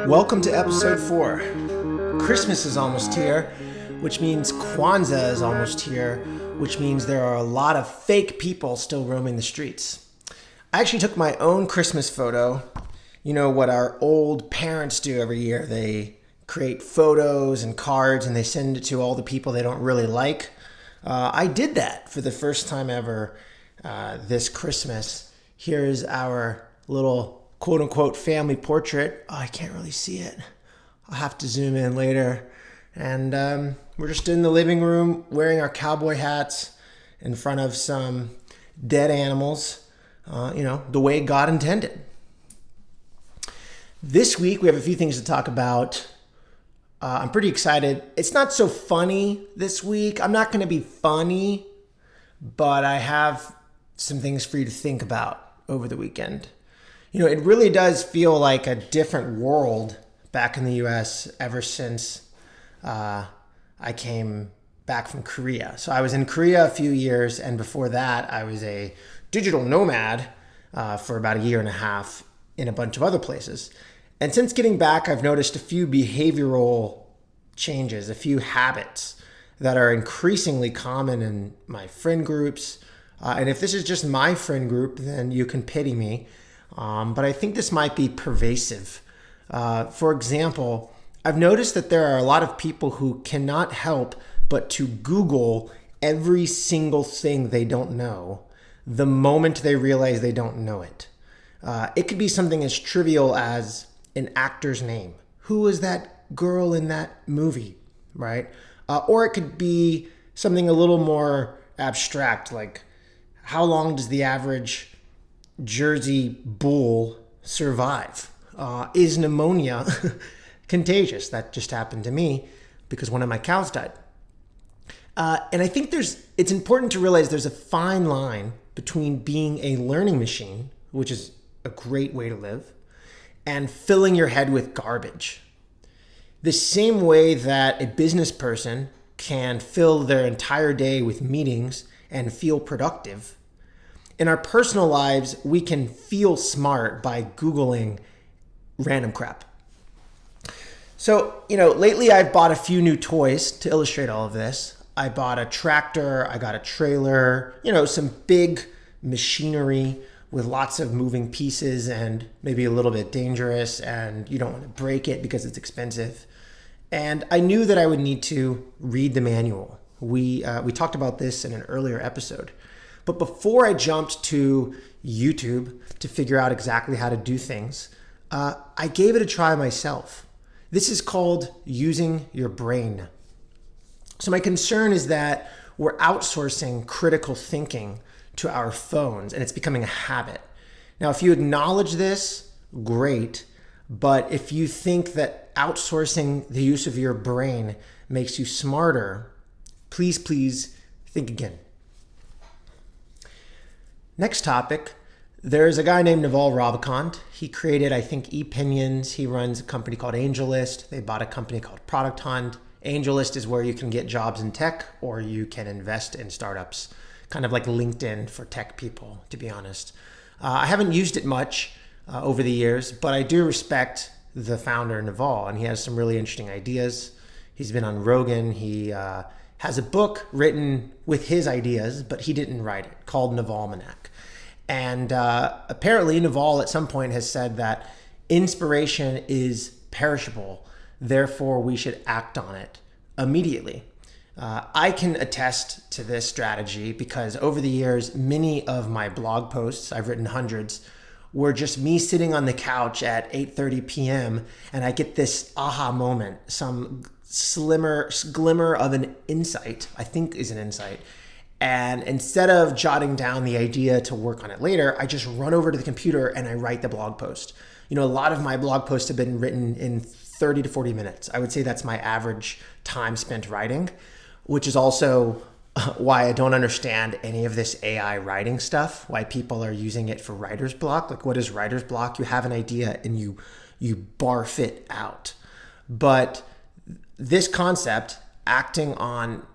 Welcome to episode 4. Christmas is almost here, which means Kwanzaa is almost here, which means there are a lot of fake people still roaming the streets. I actually took my own Christmas photo. You know what our old parents do every year. They create photos and cards and they send it to all the people they don't really like. I did that for the first time ever this Christmas. Here's our little quote-unquote family portrait. Oh, I can't really see it. I'll have to zoom in later. And we're just in the living room wearing our cowboy hats in front of some dead animals, the way God intended. This week, we have a few things to talk about. I'm pretty excited. It's not so funny this week. I'm not going to be funny, but I have some things for you to think about over the weekend. You know, it really does feel like a different world back in the U.S. ever since I came back from Korea. So I was in Korea a few years, and before that, I was a digital nomad for about a year and a half in a bunch of other places. And since getting back, I've noticed a few behavioral changes, a few habits that are increasingly common in my friend groups. And if this is just my friend group, then you can pity me. But I think this might be pervasive. For example, I've noticed that there are a lot of people who cannot help but to Google every single thing they don't know the moment they realize they don't know it. It could be something as trivial as an actor's name. Who is that girl in that movie, right? Or it could be something a little more abstract, like how long does the average Jersey bull survive? Is pneumonia contagious? That just happened to me because one of my cows died. And I think it's important to realize there's a fine line between being a learning machine, which is a great way to live, and filling your head with garbage. The same way that a business person can fill their entire day with meetings and feel productive, in our personal lives, we can feel smart by Googling random crap. So, lately I've bought a few new toys to illustrate all of this. I bought a tractor, I got a trailer, some big machinery with lots of moving pieces and maybe a little bit dangerous, and you don't want to break it because it's expensive. And I knew that I would need to read the manual. We talked about this in an earlier episode. But before I jumped to YouTube to figure out exactly how to do things, I gave it a try myself. This is called using your brain. So my concern is that we're outsourcing critical thinking to our phones, and it's becoming a habit. Now, if you acknowledge this, great. But if you think that outsourcing the use of your brain makes you smarter, please think again. Next topic, there's a guy named Naval Ravikant. He created, I think, ePinions. He runs a company called AngelList. They bought a company called Product Hunt. AngelList is where you can get jobs in tech or you can invest in startups, kind of like LinkedIn for tech people, to be honest. I haven't used it much over the years, but I do respect the founder, Naval, and he has some really interesting ideas. He's been on Rogan. He has a book written with his ideas, but he didn't write it, called Navalmanac. And apparently Naval at some point has said that inspiration is perishable, therefore we should act on it immediately. I can attest to this strategy because over the years, many of my blog posts, I've written hundreds, were just me sitting on the couch at 8:30 p.m. and I get this aha moment, some glimmer of an insight, I think is an insight. And instead of jotting down the idea to work on it later, I just run over to the computer and I write the blog post. A lot of my blog posts have been written in 30 to 40 minutes. I would say that's my average time spent writing, which is also why I don't understand any of this AI writing stuff, why people are using it for writer's block. Like, what is writer's block? You have an idea and you barf it out. But this concept, acting on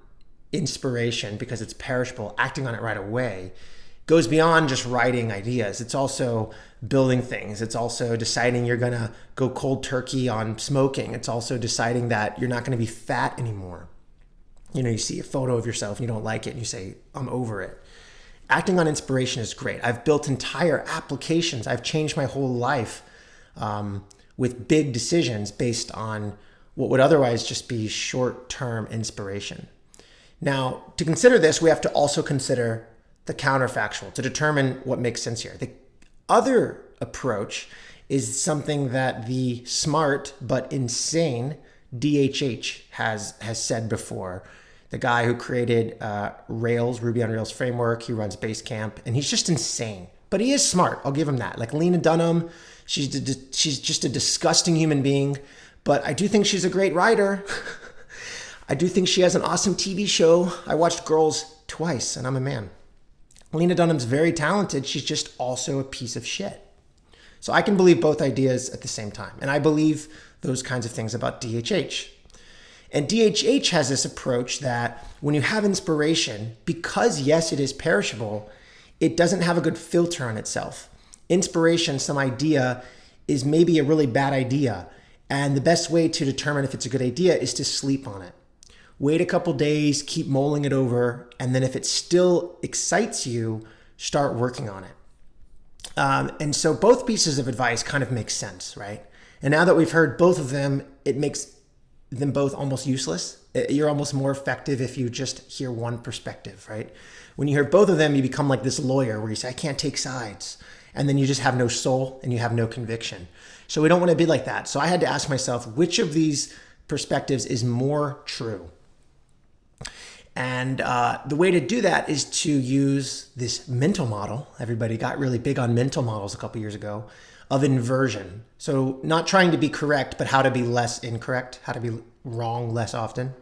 inspiration, because it's perishable, acting on it right away, goes beyond just writing ideas. It's also building things. It's also deciding you're going to go cold turkey on smoking. It's also deciding that you're not going to be fat anymore. You see a photo of yourself and you don't like it and you say, I'm over it. Acting on inspiration is great. I've built entire applications. I've changed my whole life with big decisions based on what would otherwise just be short-term inspiration. Now, to consider this, we have to also consider the counterfactual to determine what makes sense here. The other approach is something that the smart but insane DHH has said before. The guy who created Rails, Ruby on Rails framework, he runs Basecamp, and he's just insane. But he is smart, I'll give him that. Like Lena Dunham, she's just a disgusting human being, but I do think she's a great writer. I do think she has an awesome TV show. I watched Girls twice, and I'm a man. Lena Dunham's very talented. She's just also a piece of shit. So I can believe both ideas at the same time. And I believe those kinds of things about DHH. And DHH has this approach that when you have inspiration, because yes, it is perishable, it doesn't have a good filter on itself. Inspiration, some idea, is maybe a really bad idea. And the best way to determine if it's a good idea is to sleep on it. Wait a couple days, keep mulling it over, and then if it still excites you, start working on it. And so both pieces of advice kind of make sense, right? And now that we've heard both of them, it makes them both almost useless. You're almost more effective if you just hear one perspective, right? When you hear both of them, you become like this lawyer where you say, I can't take sides. And then you just have no soul and you have no conviction. So we don't want to be like that. So I had to ask myself, which of these perspectives is more true? And the way to do that is to use this mental model. Everybody got really big on mental models a couple years ago of inversion. So not trying to be correct, but how to be less incorrect, how to be wrong less often.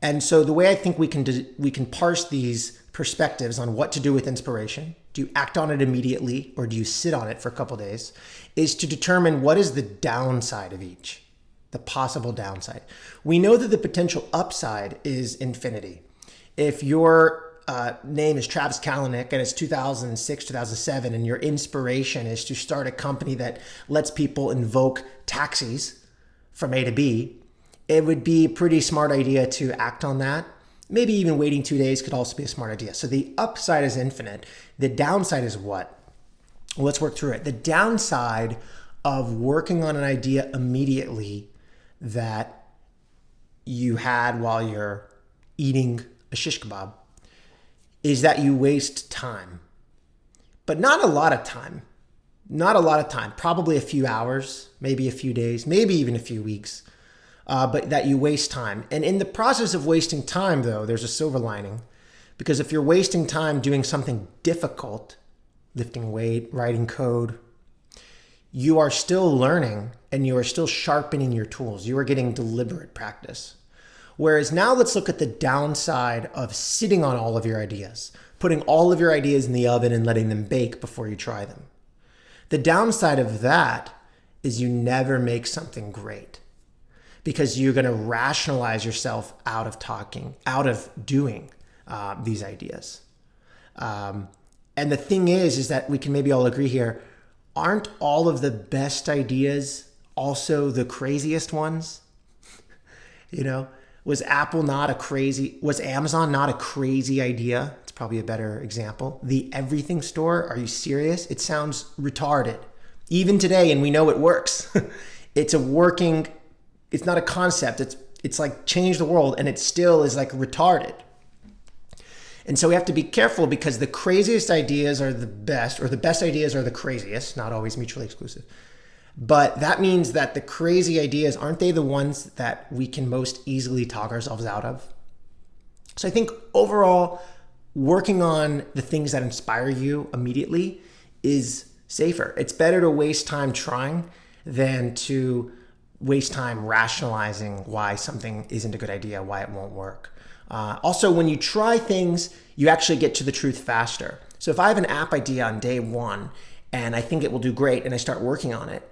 And so the way I think we can parse these perspectives on what to do with inspiration, do you act on it immediately or do you sit on it for a couple days, is to determine what is the downside of each. The possible downside. We know that the potential upside is infinity. If your name is Travis Kalanick and it's 2006, 2007, and your inspiration is to start a company that lets people invoke taxis from A to B, it would be a pretty smart idea to act on that. Maybe even waiting 2 days could also be a smart idea. So the upside is infinite. The downside is what? Well, let's work through it. The downside of working on an idea immediately that you had while you're eating a shish kebab is that you waste time, but not a lot of time. Not a lot of time, probably a few hours, maybe a few days, maybe even a few weeks, but that you waste time. And in the process of wasting time, though, there's a silver lining, because if you're wasting time doing something difficult, lifting weight, writing code, you are still learning and you are still sharpening your tools. You are getting deliberate practice. Whereas now let's look at the downside of sitting on all of your ideas, putting all of your ideas in the oven and letting them bake before you try them. The downside of that is you never make something great because you're going to rationalize yourself out of doing these ideas. And the thing is that we can maybe all agree here, aren't all of the best ideas also the craziest ones? Was Amazon not a crazy idea? It's probably a better example. The everything store, are you serious? It sounds retarded. Even today, and we know it works. It's not a concept. It's like change the world, and it still is like retarded. And so we have to be careful because the craziest ideas are the best, or the best ideas are the craziest, not always mutually exclusive. But that means that the crazy ideas, aren't they the ones that we can most easily talk ourselves out of? So I think overall, working on the things that inspire you immediately is safer. It's better to waste time trying than to waste time rationalizing why something isn't a good idea, why it won't work. Also, when you try things, you actually get to the truth faster. So if I have an app idea on day one and I think it will do great and I start working on it,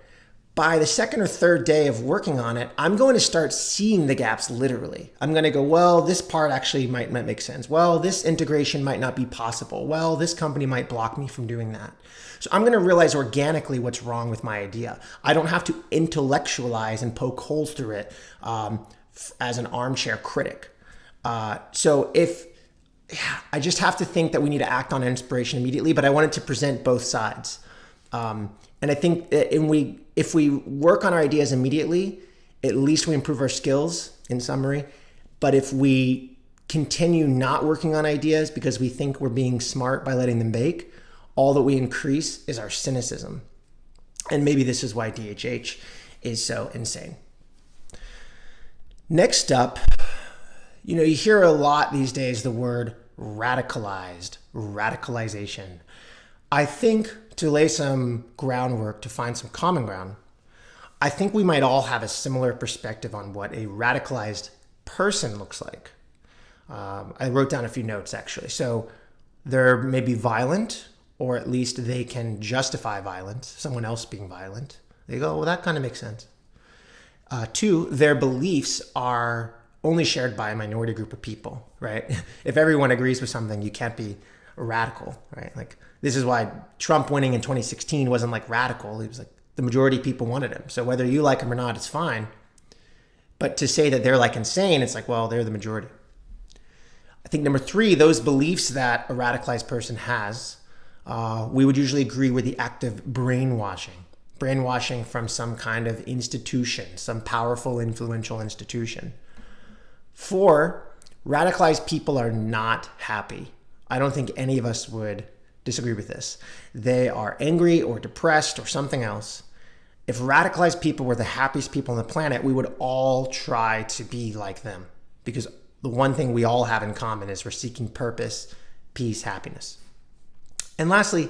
By the second or third day of working on it, I'm going to start seeing the gaps literally. I'm going to go, well, this part actually might make sense. Well, this integration might not be possible. Well, this company might block me from doing that. So I'm going to realize organically what's wrong with my idea. I don't have to intellectualize and poke holes through it as an armchair critic. So I just have to think that we need to act on inspiration immediately, but I wanted to present both sides. And I think that if we work on our ideas immediately, at least we improve our skills, in summary. But if we continue not working on ideas because we think we're being smart by letting them bake, all that we increase is our cynicism. And maybe this is why DHH is so insane. Next up, you hear a lot these days the word radicalization. I think to lay some groundwork, to find some common ground, I think we might all have a similar perspective on what a radicalized person looks like. I wrote down a few notes actually. So they're maybe violent, or at least they can justify violence, someone else being violent. They go, well, that kind of makes sense. 2, their beliefs are only shared by a minority group of people, right? If everyone agrees with something, you can't be radical, right? Like, this is why Trump winning in 2016 wasn't like radical. He was like, the majority of people wanted him. So whether you like him or not, it's fine. But to say that they're like insane, it's like, well, they're the majority. I think number 3, those beliefs that a radicalized person has, we would usually agree with the act of brainwashing from some kind of institution, some powerful, influential institution. 4, radicalized people are not happy. I don't think any of us would disagree with this. They are angry or depressed or something else. If radicalized people were the happiest people on the planet, we would all try to be like them, because the one thing we all have in common is we're seeking purpose, peace, happiness. And lastly,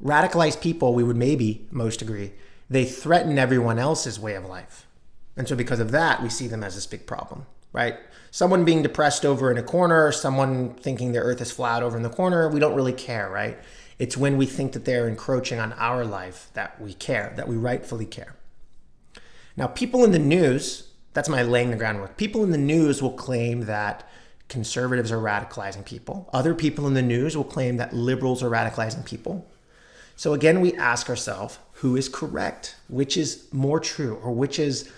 radicalized people, we would maybe most agree, they threaten everyone else's way of life. And so because of that, we see them as this big problem, right? Someone being depressed over in a corner, someone thinking the earth is flat over in the corner, we don't really care, right? It's when we think that they're encroaching on our life that we care, that we rightfully care. Now, people in the news, that's my laying the groundwork. People in the news will claim that conservatives are radicalizing people. Other people in the news will claim that liberals are radicalizing people. So again, we ask ourselves, who is correct? Which is more true, or which is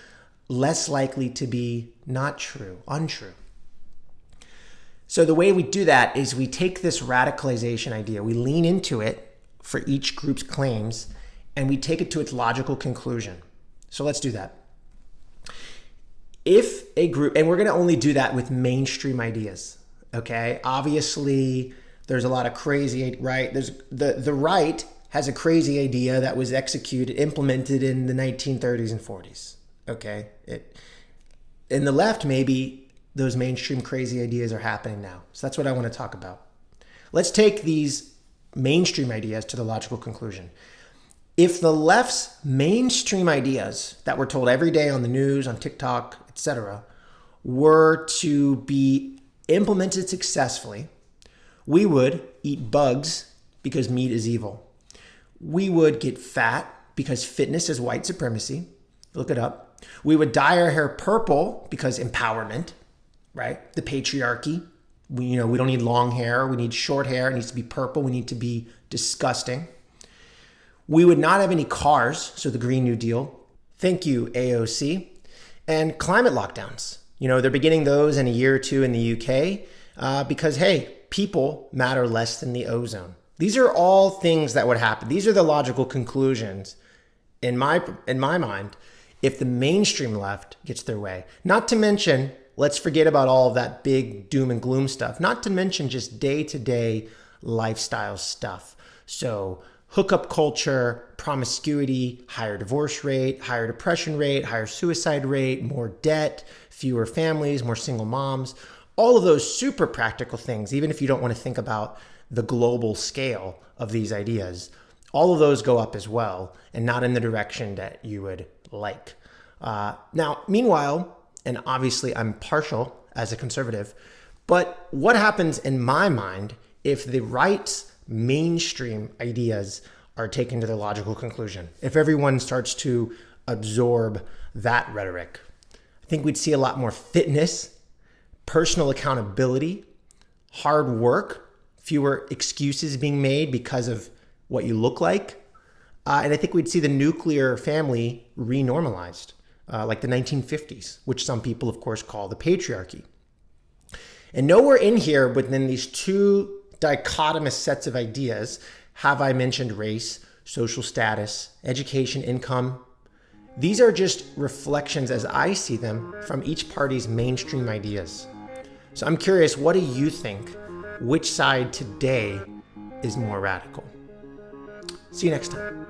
less likely to be not true, untrue? So the way we do that is we take this radicalization idea, we lean into it for each group's claims, and we take it to its logical conclusion. So let's do that. If a group, and we're going to only do that with mainstream ideas, okay? Obviously, there's a lot of crazy, right? There's the right has a crazy idea that was implemented in the 1930s and 40s, okay? In the left, maybe those mainstream crazy ideas are happening now. So that's what I want to talk about. Let's take these mainstream ideas to the logical conclusion. If the left's mainstream ideas that we're told every day on the news, on TikTok, etc., were to be implemented successfully, we would eat bugs because meat is evil. We would get fat because fitness is white supremacy. Look it up. We would dye our hair purple because empowerment, right? The patriarchy. We don't need long hair. We need short hair. It needs to be purple. We need to be disgusting. We would not have any cars, so the Green New Deal. Thank you, AOC. And climate lockdowns. They're beginning those in a year or two in the UK because, hey, people matter less than the ozone. These are all things that would happen. These are the logical conclusions in my mind if the mainstream left gets their way. Not to mention, let's forget about all of that big doom and gloom stuff. Not to mention just day-to-day lifestyle stuff. So hookup culture, promiscuity, higher divorce rate, higher depression rate, higher suicide rate, more debt, fewer families, more single moms, all of those super practical things, even if you don't want to think about the global scale of these ideas, all of those go up as well, and not in the direction that you would like. Now, meanwhile, and obviously I'm partial as a conservative, but what happens in my mind if the right's mainstream ideas are taken to their logical conclusion? If everyone starts to absorb that rhetoric. I think we'd see a lot more fitness, personal accountability, hard work, fewer excuses being made because of what you look like. And I think we'd see the nuclear family renormalized, like the 1950s, which some people, of course, call the patriarchy. And nowhere in here within these two dichotomous sets of ideas have I mentioned race, social status, education, income. These are just reflections as I see them from each party's mainstream ideas. So I'm curious, what do you think? Which side today is more radical? See you next time.